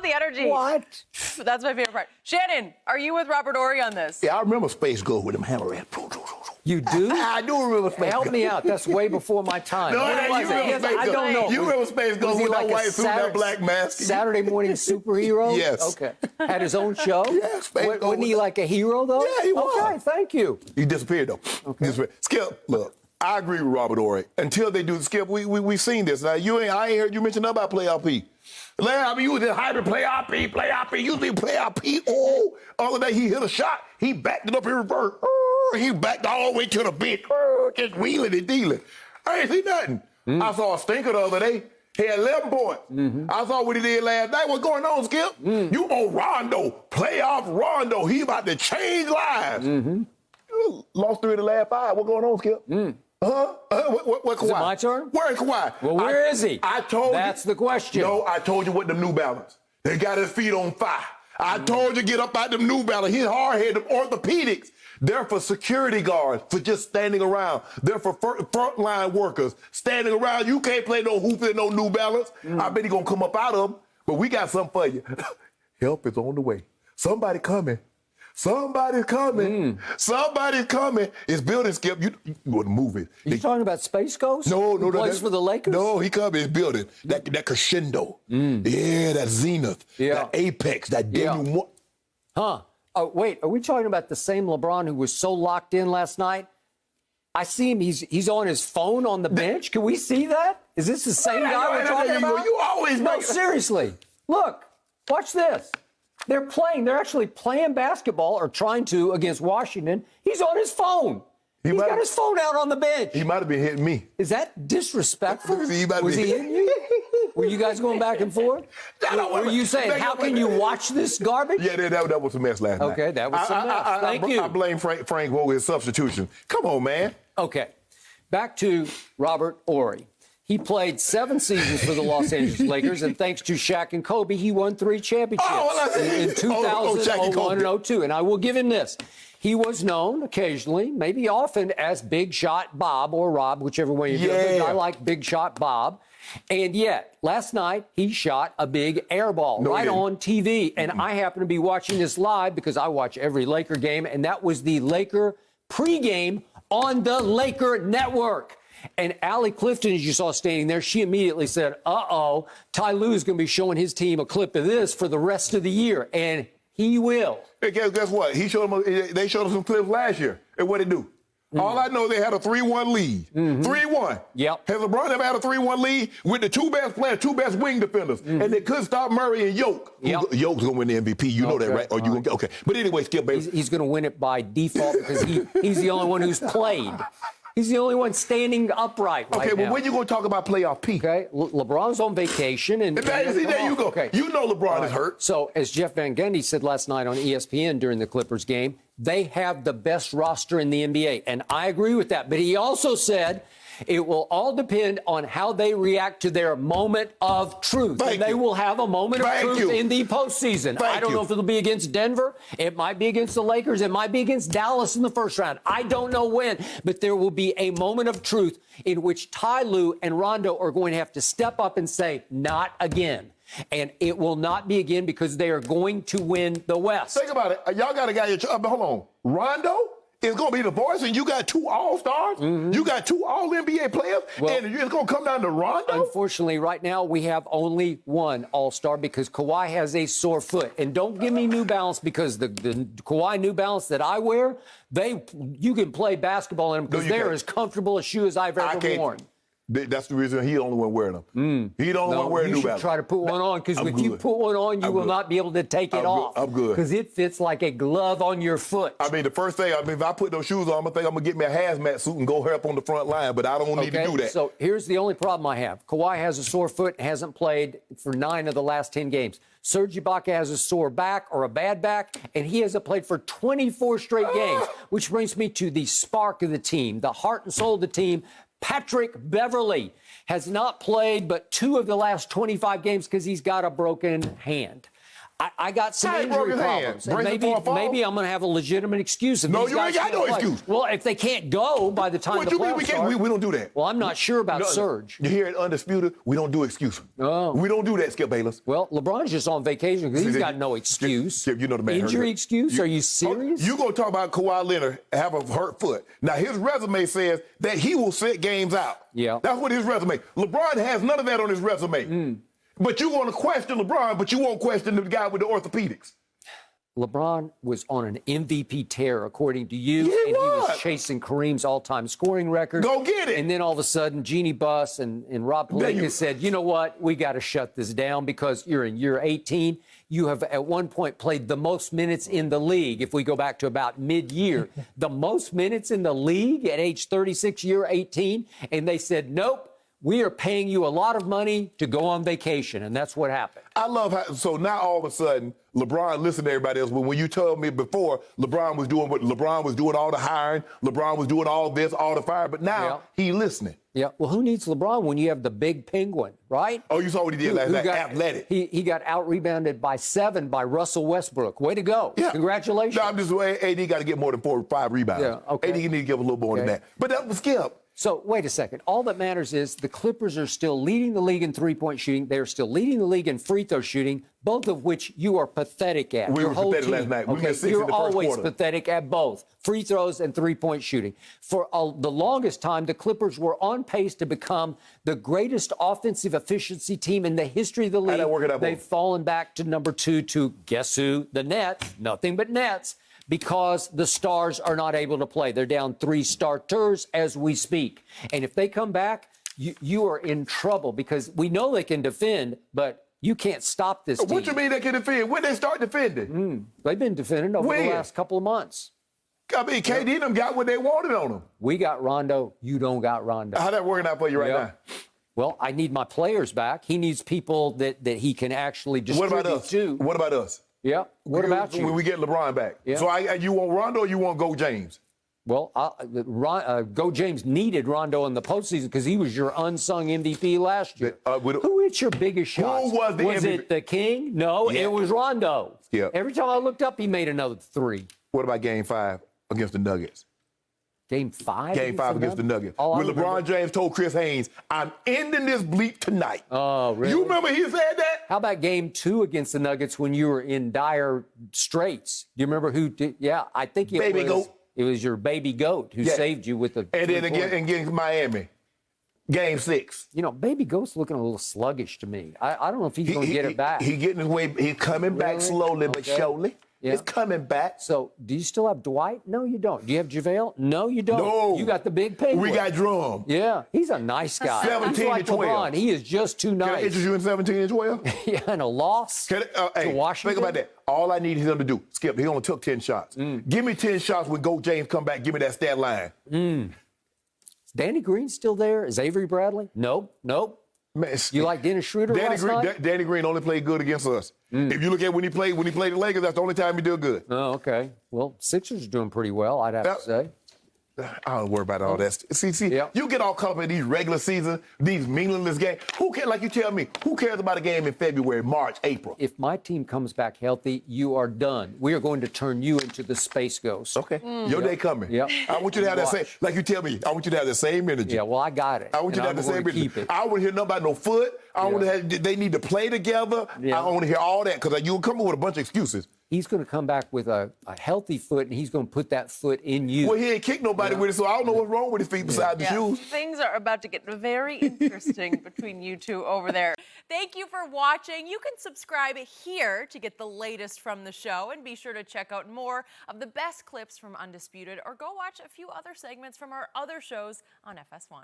love the energy. What? That's my favorite part. Shannon, are you with Robert Horry on this? Yeah, I remember Space Ghost with them hammerhead. You do? I do remember Space Help Ghost. me out. That's way before my time. No, What was you it? remember Yes, Space I Ghost. don't know. You remember Space Ghost he with like that a white suit, that black mask? Saturday morning superhero? Yes. Okay. Had his own show? Yeah, Space Ghost. Wasn't he like a hero, though? Yeah, he was. Okay, thank you. He disappeared, though. Okay. Disappeared. Skip, look, I agree with Robert Horry. Until they do the Skip, we seen this. Now, I ain't heard you mention nothing about playoff P. I mean, you was just hyping playoff P. Usually playoff P. Oh, other day he hit a shot. He backed it up in reverse. He backed all the way to the bench. Just wheeling and dealing. I ain't see nothing. I saw a stinker the other day. He had 11 points. I saw what he did last night. What's going on, Skip? You on Rondo. Playoff Rondo. He about to change lives. Lost 3 of the last 5. What's going on, Skip? What Kawhi? Is it my turn? Where's Kawhi? Well, where is he? I told That's you. the question. No, I told you what them New Balance. They got his feet on fire. I told you get up out them New Balance. His hard head, them orthopedics. They're for security guards, for just standing around. They're for frontline workers standing around. You can't play no hoop in no New Balance. I bet he gonna come up out of them. But we got something for you. Help is on the way. Somebody coming. Somebody's coming. Somebody's coming. It's building, Skip. You want to move it. You talking about Space Ghost? No. Who plays for the Lakers? No, he coming. It's building. That crescendo. Yeah, that zenith. Yeah. That apex. That denouement. Huh. Oh, wait, are we talking about the same LeBron who was so locked in last night? I see him. He's on his phone on the bench. Can we see that? Is this the same guy we're talking about? You always No, make... seriously. Look, watch this. They're playing. They're actually playing basketball or trying to against Washington. He's on his phone. He's got his phone out on the bench. He might have been hitting me. Is that disrespectful? Was he hitting you? Were you guys going back and forth? Were you saying, how can you watch this garbage? Yeah, that was a mess last night. Okay, that was some mess. Thank you. I blame Frank for his substitution. Come on, man. Okay, back to Robert Horry. He played 7 seasons for the Los Angeles Lakers, and thanks to Shaq and Kobe, he won 3 championships in 2000, 01, and 02. And I will give him this. He was known occasionally, maybe often, as Big Shot Bob or Rob, whichever way you do it. I like Big Shot Bob. And yet, last night, he shot a big air ball on TV. And I happen to be watching this live because I watch every Laker game, and that was the Laker pregame on the Laker Network. And Allie Clifton, as you saw standing there, she immediately said, uh-oh, Ty Lue is going to be showing his team a clip of this for the rest of the year. And he will. Hey, guess what? They showed us some clips last year. And what did they do? All I know, they had a 3-1 lead. 3-1. Yep. Has LeBron ever had a 3-1 lead with the 2 best players, 2 best wing defenders, and they couldn't stop Murray and Yoke? Yep. Yoke's going to win the MVP. You know that, right? Or you gonna okay. But anyway, Skip, baby. He's going to win it by default because he's the only one who's played. He's the only one standing upright right now. Okay, well, when you going to talk about playoff P? Okay, LeBron's on vacation. And there you go. Okay. You know LeBron is hurt. So, as Jeff Van Gundy said last night on ESPN during the Clippers game, they have the best roster in the NBA. And I agree with that. But he also said it will all depend on how they react to their moment of truth. They will have a moment of truth in the postseason. I don't know if it'll be against Denver. It might be against the Lakers. It might be against Dallas in the first round. I don't know when, but there will be a moment of truth in which Ty Lue and Rondo are going to have to step up and say, not again. And it will not be again because they are going to win the West. Think about it. Y'all got a guy, hold on. Rondo is going to be the voice, and you got 2 All-Stars. You got 2 All-NBA players, and it's going to come down to Rondo? Unfortunately, right now, we have only 1 All-Star because Kawhi has a sore foot. And don't give me New Balance because the Kawhi New Balance that I wear, you can play basketball in them because they're as comfortable a shoe as I've ever worn. That's the reason he's the only one wearing them. He's the only one wearing New Balance. You should try to put one on because if you put one on, you will not be able to take it off. I'm good. Because it fits like a glove on your foot. I mean, the first thing, if I put those shoes on, I'm going to get me a hazmat suit and go help on the front line, but I don't need to do that. So here's the only problem I have. Kawhi has a sore foot and hasn't played for 9 of the last 10 games. Serge Ibaka has a sore back or a bad back, and he hasn't played for 24 straight games, which brings me to the spark of the team, the heart and soul of the team. Patrick Beverley has not played but 2 of the last 25 games because he's got a broken hand. I got some Hey, broke injury his hand. problems. And Brace him for a fall. maybe I'm going to have a legitimate excuse. If No, these you ain't guys got no can't play. excuse. Well, if they can't go by the time What the you mean playoffs we can't? start, We don't do that. well, I'm not sure about Surge. You hear it Undisputed? We don't do excuses. Oh. We don't do that, Skip Bayless. Well, LeBron's just on vacation because he's got no excuse. Skip, you know the man. Injury hurt. excuse? Are you serious? You gonna talk about Kawhi Leonard have a hurt foot? Now his resume says that he will sit games out. Yeah. That's what his resume. LeBron has none of that on his resume. But you want to question LeBron, but you won't question the guy with the orthopedics. LeBron was on an MVP tear, according to you, Yeah, and he was chasing Kareem's all-time scoring record. Go get it. And then all of a sudden, Jeannie Buss and Rob Pelinka said, you know what, we got to shut this down because you're in year 18. You have at one point played the most minutes in the league, if we go back to about mid-year. The most minutes in the league at age 36, year 18. And they said, nope. We are paying you a lot of money to go on vacation, and that's what happened. I love how, so now all of a sudden, LeBron listened to everybody else. But when you told me before, LeBron was doing all the hiring, LeBron was doing all this, all the fire, but now he listening. Yeah, well, who needs LeBron when you have the big penguin, right? Oh, you saw what he did last night, athletic. He got out-rebounded by 7 by Russell Westbrook. Way to go. Yeah. Congratulations. No, I'm just saying AD got to get more than 4 or 5 rebounds. Yeah, okay. AD need to give a little more than that. But that was Skip. So, wait a second. All that matters is the Clippers are still leading the league in three-point shooting. They're still leading the league in free throw shooting, both of which you are pathetic at. We were pathetic last night. We missed 6 in the You're first always quarter. pathetic at both free throws and three-point shooting. For the longest time, the Clippers were on pace to become the greatest offensive efficiency team in the history of the league. How'd that work out, They've fallen back to number 2 to, guess who? The Nets. Nothing but Nets. Because the stars are not able to play. They're down 3 starters as we speak. And if they come back, you are in trouble because we know they can defend, but you can't stop this team. What you mean they can defend? When they start defending? They've been defending over the last couple of months. I mean, KD them got what they wanted on them. We got Rondo. You don't got Rondo. How that working out for you right now? Well, I need my players back. He needs people that he can actually distribute What about us? to. What about us? Yeah. What about you? When we get LeBron back. Yeah. So you want Rondo or you want Go James? Well, Go James needed Rondo in the postseason because he was your unsung MVP last year. Who hit your biggest shots? Who was the MVP? it the King? No, it was Rondo. Yeah. Every time I looked up, he made another 3. What about Game 5 against the Nuggets? Game 5? Game 5 against the Nuggets. Oh, When LeBron James told Chris Haynes, I'm ending this bleep tonight. Oh, really? You remember he said that? How about Game 2 against the Nuggets when you were in dire straits? Do you remember who did? Yeah, I think it was your baby goat who saved you with the. And then against Miami, Game 6. You know, baby goat's looking a little sluggish to me. I don't know if he's going to get it back. He getting his way. He's coming back slowly but surely. Yeah. It's coming back. So, do you still have Dwight? No, you don't. Do you have JaVale? No, you don't. No. You got the big penguin. We got Drum. Yeah, he's a nice guy. 17 he's like to 12. LeBron. He is just too Can I nice. interest you in 17 and 12? Yeah, and a loss to Washington. Think about that. All I need him to do, Skip, he only took 10 shots. Give me 10 shots when Go James come back. Give me that stat line. Is Danny Green still there? Is Avery Bradley? Nope. Man, You like Dennis Schroeder last night? Danny Green only played good against us. If you look at when he played the Lakers, that's the only time he did good. Oh, okay. Well, Sixers are doing pretty well, I'd have to say. I don't worry about all that. See, you get all caught up in these regular season, these meaningless games. Who cares? Like you tell me, who cares about a game in February, March, April? If my team comes back healthy, you are done. We are going to turn you into the Space Ghost. Okay. Your day coming. Yep. I want you to have that same, like you tell me, I want you to have the same energy. Yeah, well, I got it. I want you to have the same energy. Keep it. I don't want to hear nothing about no foot. I don't want to have, they need to play together. Yeah. I don't want to hear all that because you'll come up with a bunch of excuses. He's going to come back with a healthy foot, and he's going to put that foot in you. Well, he ain't kicked nobody with it, so I don't know what's wrong with his feet besides the shoes. Things are about to get very interesting between you two over there. Thank you for watching. You can subscribe here to get the latest from the show, and be sure to check out more of the best clips from Undisputed, or go watch a few other segments from our other shows on FS1.